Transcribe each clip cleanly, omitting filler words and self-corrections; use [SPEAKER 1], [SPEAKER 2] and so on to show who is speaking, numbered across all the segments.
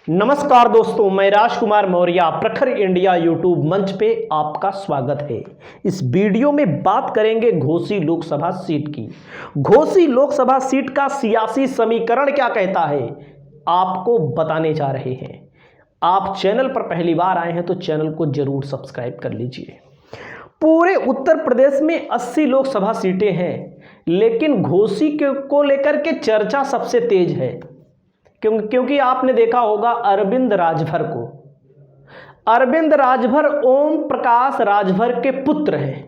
[SPEAKER 1] नमस्कार दोस्तों, मैं राजकुमार मौर्य प्रखर इंडिया यूट्यूब मंच पे आपका स्वागत है। इस वीडियो में बात करेंगे घोसी लोकसभा सीट की। घोसी लोकसभा सीट का सियासी समीकरण क्या कहता है, आपको बताने जा रहे हैं। आप चैनल पर पहली बार आए हैं तो चैनल को जरूर सब्सक्राइब कर लीजिए। पूरे उत्तर प्रदेश में 80 लोकसभा सीटें हैं, लेकिन घोसी को लेकर के चर्चा सबसे तेज है। क्योंकि आपने देखा होगा अरविंद राजभर ओम प्रकाश राजभर के पुत्र हैं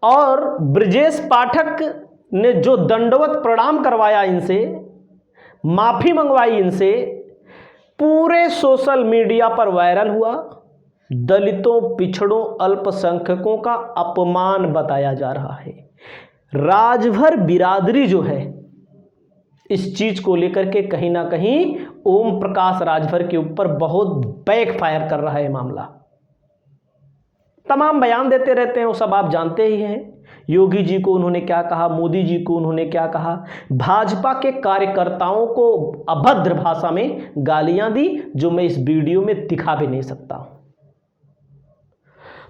[SPEAKER 1] और ब्रजेश पाठक ने जो दंडवत प्रणाम करवाया इनसे, माफी मंगवाई इनसे, पूरे सोशल मीडिया पर वायरल हुआ। दलितों, पिछड़ों, अल्पसंख्यकों का अपमान बताया जा रहा है। राजभर बिरादरी जो है, इस चीज को लेकर के कहीं ना कहीं ओम प्रकाश राजभर के ऊपर बहुत बैकफायर कर रहा है मामला। तमाम बयान देते रहते हैं, वो सब आप जानते ही हैं। योगी जी को उन्होंने क्या कहा, मोदी जी को उन्होंने क्या कहा, भाजपा के कार्यकर्ताओं को अभद्र भाषा में गालियां दी, जो मैं इस वीडियो में दिखा भी नहीं सकता।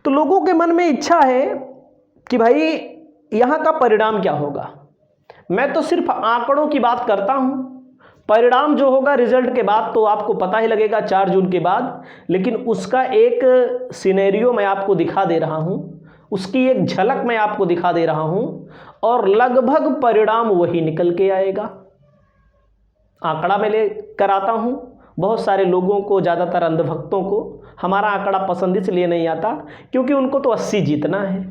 [SPEAKER 1] तो लोगों के मन में इच्छा है कि भाई यहां का परिणाम क्या होगा। मैं तो सिर्फ आंकड़ों की बात करता हूं। परिणाम जो होगा रिजल्ट के बाद तो आपको पता ही लगेगा 4 जून के बाद, लेकिन उसका एक सिनेरियो मैं आपको दिखा दे रहा हूं, उसकी एक झलक मैं आपको दिखा दे रहा हूं और लगभग परिणाम वही निकल के आएगा। आंकड़ा मैं लेकर आता हूं। बहुत सारे लोगों को, ज़्यादातर अंधभक्तों को हमारा आंकड़ा पसंद इसलिए नहीं आता क्योंकि उनको तो 80 जीतना है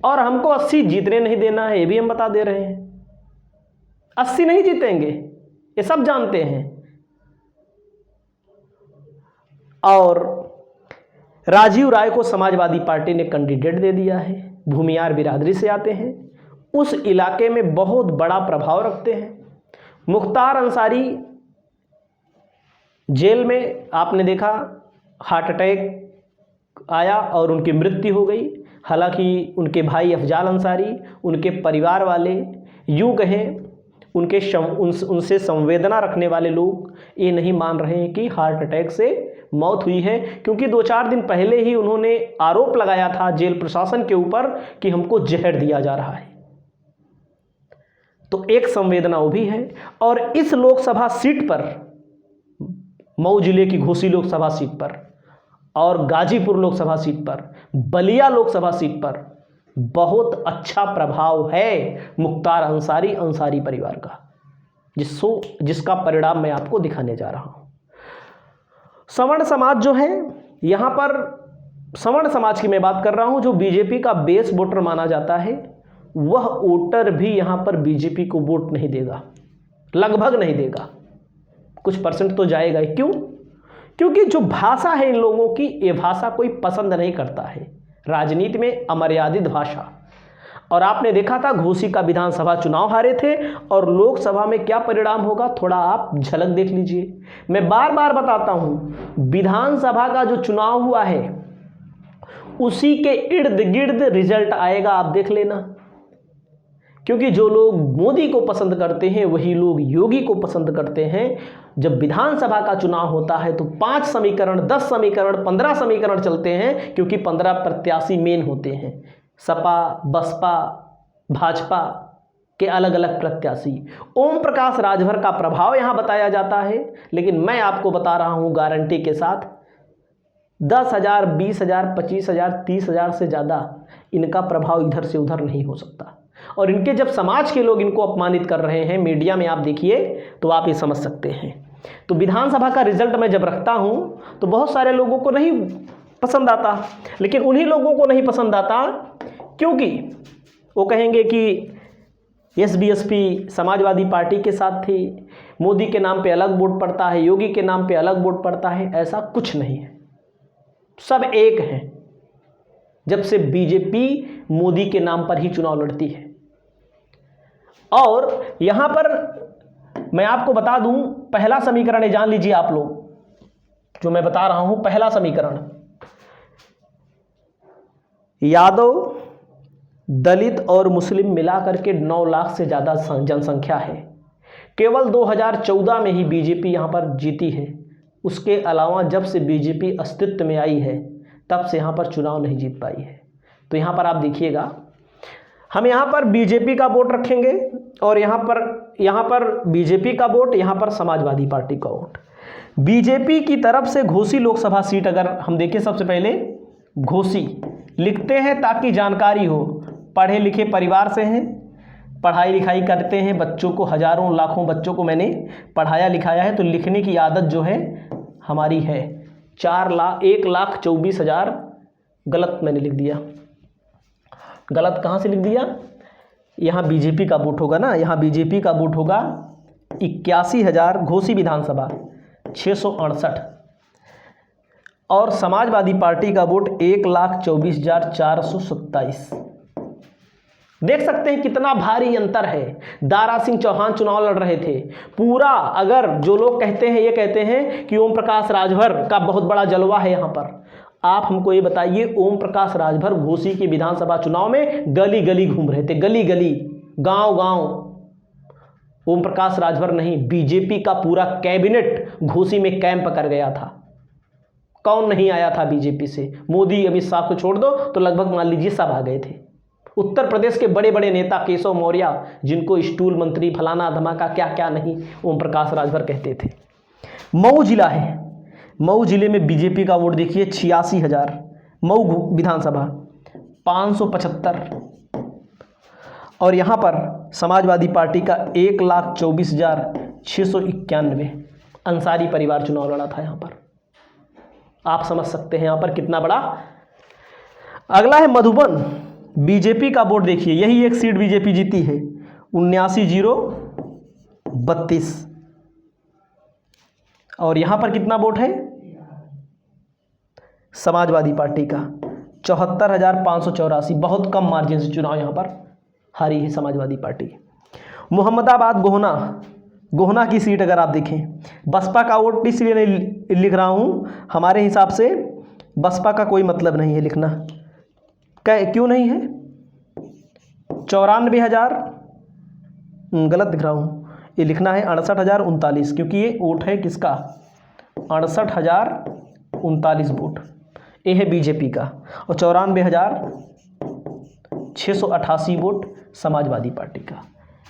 [SPEAKER 1] और हमको 80 जीतने नहीं देना है, ये भी हम बता दे रहे हैं। 80 नहीं जीतेंगे, ये सब जानते हैं। और राजीव राय को समाजवादी पार्टी ने कैंडिडेट दे दिया है। भूमियार बिरादरी से आते हैं, उस इलाके में बहुत बड़ा प्रभाव रखते हैं। मुख्तार अंसारी जेल में, आपने देखा, हार्ट अटैक आया और उनकी मृत्यु हो गई। हालांकि उनके भाई अफजाल अंसारी, उनके परिवार वाले, यूं कहें उनसे संवेदना रखने वाले लोग ये नहीं मान रहे हैं कि हार्ट अटैक से मौत हुई है, क्योंकि 2-4 दिन पहले ही उन्होंने आरोप लगाया था जेल प्रशासन के ऊपर कि हमको जहर दिया जा रहा है। तो एक संवेदना वो भी है। और इस लोकसभा सीट पर, मऊ जिले की घोसी लोकसभा सीट पर और गाजीपुर लोकसभा सीट पर, बलिया लोकसभा सीट पर बहुत अच्छा प्रभाव है मुख्तार अंसारी परिवार का, जिसका परिणाम मैं आपको दिखाने जा रहा हूं। सवर्ण समाज जो है, यहां पर सवर्ण समाज की मैं बात कर रहा हूं, जो बीजेपी का बेस वोटर माना जाता है, वह वोटर भी यहां पर बीजेपी को वोट नहीं देगा, लगभग नहीं देगा। कुछ परसेंट तो जाएगा ही। क्यों? क्योंकि जो भाषा है इन लोगों की, ये भाषा कोई पसंद नहीं करता है। राजनीति में अमर्यादित भाषा। और आपने देखा था घोसी का विधानसभा चुनाव हारे थे और लोकसभा में क्या परिणाम होगा, थोड़ा आप झलक देख लीजिए। मैं बार बार बताता हूं, विधानसभा का जो चुनाव हुआ है उसी के इर्द गिर्द रिजल्ट आएगा, आप देख लेना। क्योंकि जो लोग मोदी को पसंद करते हैं वही लोग योगी को पसंद करते हैं। जब विधानसभा का चुनाव होता है तो 5 समीकरण, 10 समीकरण, 15 समीकरण चलते हैं, क्योंकि 15 प्रत्याशी मेन होते हैं। सपा, बसपा, भाजपा के अलग अलग प्रत्याशी। ओम प्रकाश राजभर का प्रभाव यहां बताया जाता है, लेकिन मैं आपको बता रहा हूं गारंटी के साथ, 10,000, 20,000, 25,000, 30,000 से ज़्यादा इनका प्रभाव इधर से उधर नहीं हो सकता। और इनके जब समाज के लोग इनको अपमानित कर रहे हैं मीडिया में, आप देखिए तो आप ये समझ सकते हैं। तो विधानसभा का रिजल्ट मैं जब रखता हूं तो बहुत सारे लोगों को नहीं पसंद आता, लेकिन उन्हीं लोगों को नहीं पसंद आता क्योंकि वो कहेंगे कि एसबीएसपी समाजवादी पार्टी के साथ थी, मोदी के नाम पे अलग वोट पड़ता है, योगी के नाम पे अलग वोट पड़ता है। ऐसा कुछ नहीं है, सब एक हैं। जब से बीजेपी मोदी के नाम पर ही चुनाव लड़ती है। और यहां पर मैं आपको बता दूं, पहला समीकरण जान लीजिए आप लोग, जो मैं बता रहा हूं। पहला समीकरण, यादव, दलित और मुस्लिम मिलाकर के 9 लाख से ज़्यादा जनसंख्या है। केवल 2014 में ही बीजेपी यहां पर जीती है। उसके अलावा जब से बीजेपी अस्तित्व में आई है तब से यहाँ पर चुनाव नहीं जीत पाई है। तो यहाँ पर आप देखिएगा, हम यहाँ पर बीजेपी का वोट रखेंगे और यहाँ पर बीजेपी का वोट, यहाँ पर समाजवादी पार्टी का वोट। बीजेपी की तरफ से घोसी लोकसभा सीट अगर हम देखें, सबसे पहले घोसी लिखते हैं ताकि जानकारी हो, पढ़े लिखे परिवार से हैं, पढ़ाई लिखाई करते हैं, बच्चों को हजारों लाखों बच्चों को मैंने पढ़ाया लिखाया है, तो लिखने की आदत जो है हमारी है। 1,24,000 गलत मैंने लिख दिया, गलत कहाँ से लिख दिया, यहाँ बीजेपी का वोट होगा ना, यहाँ बीजेपी का वोट होगा 81,000, घोसी विधानसभा 668, और समाजवादी पार्टी का वोट 1,24,427। देख सकते हैं कितना भारी अंतर है। दारा सिंह चौहान चुनाव लड़ रहे थे, पूरा, अगर जो लोग कहते हैं, ये कहते हैं कि ओम प्रकाश राजभर का बहुत बड़ा जलवा है यहाँ पर, आप हमको ये बताइए, ओम प्रकाश राजभर घोसी की विधानसभा चुनाव में गली गली घूम रहे थे, गली गली, गांव गांव। ओम प्रकाश राजभर नहीं, बीजेपी का पूरा कैबिनेट घोसी में कैंप कर गया था। कौन नहीं आया था बीजेपी से? मोदी अमित शाह को छोड़ दो तो लगभग मान लीजिए सब आ गए थे। उत्तर प्रदेश के बड़े बड़े नेता, केशव मौर्य, जिनको स्टूल मंत्री फलाना धमाका क्या क्या नहीं ओम प्रकाश राजभर कहते थे। मऊ जिला है, मऊ जिले में बीजेपी का वोट देखिए 86,000, मऊ विधानसभा 575, और यहाँ पर समाजवादी पार्टी का 1,24,691। अंसारी परिवार चुनाव लड़ा था यहाँ पर, आप समझ सकते हैं यहाँ पर कितना बड़ा। अगला है मधुबन, बीजेपी का वोट देखिए, यही एक सीट बीजेपी जीती है 79,032, और यहाँ पर कितना वोट है समाजवादी पार्टी का 74,584। बहुत कम मार्जिन से चुनाव यहाँ पर हारी है समाजवादी पार्टी। मोहम्मदाबाद गोहना की सीट अगर आप देखें, बसपा का वोट इसलिए नहीं लिख रहा हूँ, हमारे हिसाब से बसपा का कोई मतलब नहीं है लिखना। क्यों नहीं है? 94,000 गलत दिख रहा हूँ, ये लिखना है 68,039, क्योंकि ये वोट है किसका? 68,039 वोट, ये है बीजेपी का, और 94,688 वोट समाजवादी पार्टी का।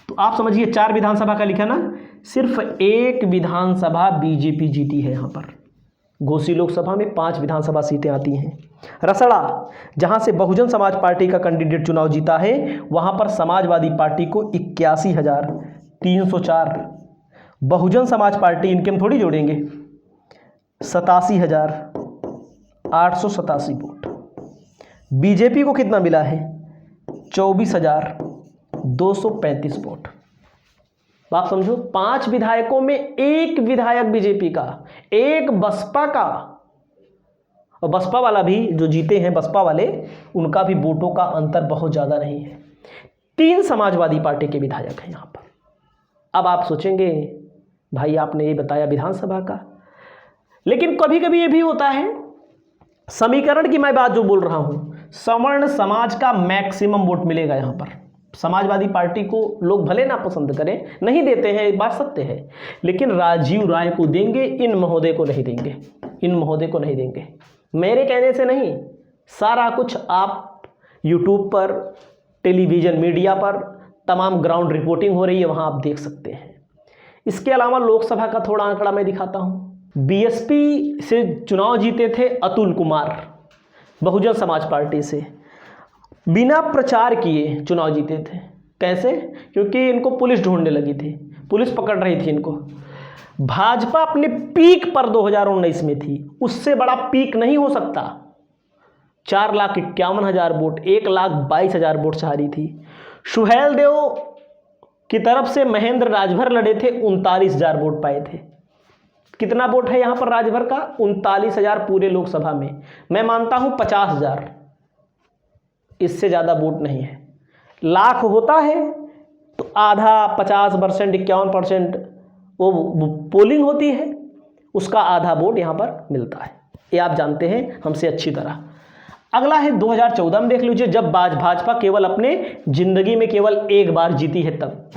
[SPEAKER 1] तो आप समझिए 4 विधानसभा का लिखा ना, सिर्फ 1 विधानसभा बीजेपी जीती है यहाँ पर। घोसी लोकसभा में 5 विधानसभा सीटें आती हैं। रसड़ा, जहाँ से बहुजन समाज पार्टी का कैंडिडेट चुनाव जीता है, वहाँ पर समाजवादी पार्टी को 81,304, बहुजन समाज पार्टी, इनके हम थोड़ी जोड़ेंगे, 87,887 वोट। बीजेपी को कितना मिला है? 24,235 वोट। आप समझो, 5 विधायकों में 1 विधायक बीजेपी का, 1 बसपा का, और बसपा वाला भी जो जीते हैं, बसपा वाले, उनका भी वोटों का अंतर बहुत ज़्यादा नहीं है। 3 समाजवादी पार्टी के विधायक हैं यहाँ पर। अब आप सोचेंगे भाई आपने ये बताया विधानसभा का, लेकिन कभी कभी ये भी होता है, समीकरण की मैं बात जो बोल रहा हूँ, सवर्ण समाज का मैक्सिमम वोट मिलेगा यहाँ पर। समाजवादी पार्टी को लोग भले ना पसंद करें, नहीं देते हैं, बात सत्य है, लेकिन राजीव राय को देंगे, इन महोदय को नहीं देंगे, इन महोदय को नहीं देंगे। मेरे कहने से नहीं, सारा कुछ आप यूट्यूब पर, टेलीविज़न मीडिया पर तमाम ग्राउंड रिपोर्टिंग हो रही है, वहाँ आप देख सकते हैं। इसके अलावा लोकसभा का थोड़ा आंकड़ा मैं दिखाता हूँ। बीएसपी से चुनाव जीते थे अतुल कुमार, बहुजन समाज पार्टी से, बिना प्रचार किए चुनाव जीते थे। कैसे? क्योंकि इनको पुलिस ढूंढने लगी थी, पुलिस पकड़ रही थी इनको। भाजपा अपने पीक पर 2019 में थी, उससे बड़ा पीक नहीं हो सकता। 4,51,000 वोट, 1,22,000 वोट से हारी थी। सुहेल देव की तरफ से महेंद्र राजभर लड़े थे, 39,000 वोट पाए थे। कितना वोट है यहाँ पर राजभर का? 39,000 पूरे लोकसभा में। मैं मानता हूँ 50,000, इससे ज़्यादा वोट नहीं है। लाख होता है तो आधा, 50%, 51% वो पोलिंग होती है, उसका आधा वोट यहाँ पर मिलता है। ये आप जानते हैं हमसे अच्छी तरह। अगला है 2014 में, देख लीजिए, जब भाजपा केवल अपने जिंदगी में केवल 1 बार जीती है, तब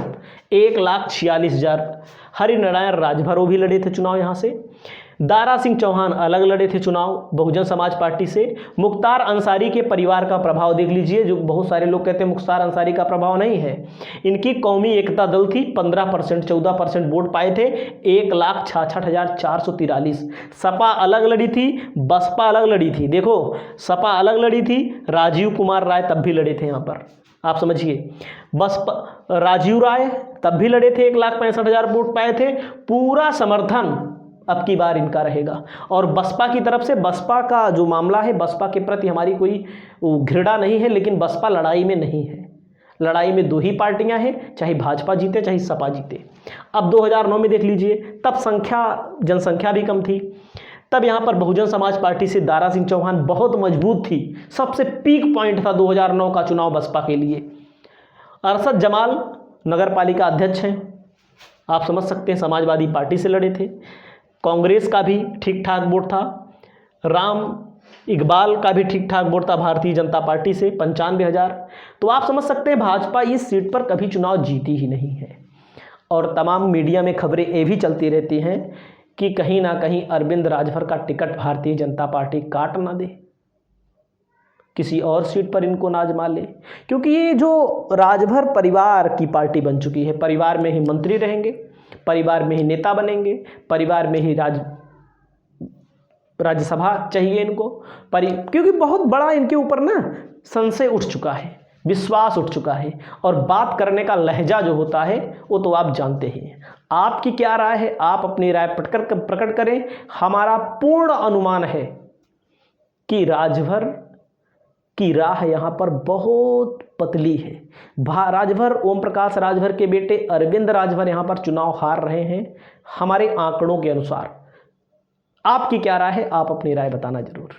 [SPEAKER 1] 1,46,000। हरिनारायण राजभर भी लड़े थे चुनाव यहाँ से। दारा सिंह चौहान अलग लड़े थे चुनाव बहुजन समाज पार्टी से। मुख्तार अंसारी के परिवार का प्रभाव देख लीजिए, जो बहुत सारे लोग कहते हैं मुख्तार अंसारी का प्रभाव नहीं है। इनकी कौमी एकता दल थी, 15% 14% वोट पाए थे, 1,66,443। सपा अलग लड़ी थी, बसपा अलग लड़ी थी। देखो सपा अलग लड़ी थी, राजीव कुमार राय तब भी लड़े थे यहाँ पर, आप समझिए। बसपा राजीव राय तब भी लड़े थे, 1,65,000 वोट पाए थे। पूरा समर्थन अब की बार इनका रहेगा। और बसपा की तरफ से, बसपा का जो मामला है, बसपा के प्रति हमारी कोई घृणा नहीं है, लेकिन बसपा लड़ाई में नहीं है। लड़ाई में दो ही पार्टियां हैं, चाहे भाजपा जीते चाहे सपा जीते। अब 2009 में देख लीजिए, तब जनसंख्या भी कम थी। तब यहाँ पर बहुजन समाज पार्टी से दारा सिंह चौहान बहुत मजबूत थी, सबसे पीक पॉइंट था 2009 का चुनाव बसपा के लिए। अरशद जमाल नगर पालिका अध्यक्ष हैं, आप समझ सकते हैं, समाजवादी पार्टी से लड़े थे। कांग्रेस का भी ठीक ठाक वोट था, राम इकबाल का भी ठीक ठाक वोट था भारतीय जनता पार्टी से, 95,000। तो आप समझ सकते हैं भाजपा इस सीट पर कभी चुनाव जीती ही नहीं है। और तमाम मीडिया में खबरें ये भी चलती रहती हैं कि कहीं ना कहीं अरविंद राजभर का टिकट भारतीय जनता पार्टी काट ना दे, किसी और सीट पर इनको ना आजमा ले, क्योंकि ये जो राजभर परिवार की पार्टी बन चुकी है। परिवार में ही मंत्री रहेंगे, परिवार में ही नेता बनेंगे, परिवार में ही राज्यसभा चाहिए इनको, क्योंकि बहुत बड़ा इनके ऊपर ना संशय उठ चुका है, विश्वास उठ चुका है। और बात करने का लहजा जो होता है वो तो आप जानते ही हैं। आपकी क्या राय है, आप अपनी राय प्रकट करें। हमारा पूर्ण अनुमान है कि राजभर की राह यहाँ पर बहुत पतली है। राजभर, ओम प्रकाश राजभर के बेटे अरविंद राजभर यहाँ पर चुनाव हार रहे हैं हमारे आंकड़ों के अनुसार। आपकी क्या राय है, आप अपनी राय बताना जरूर।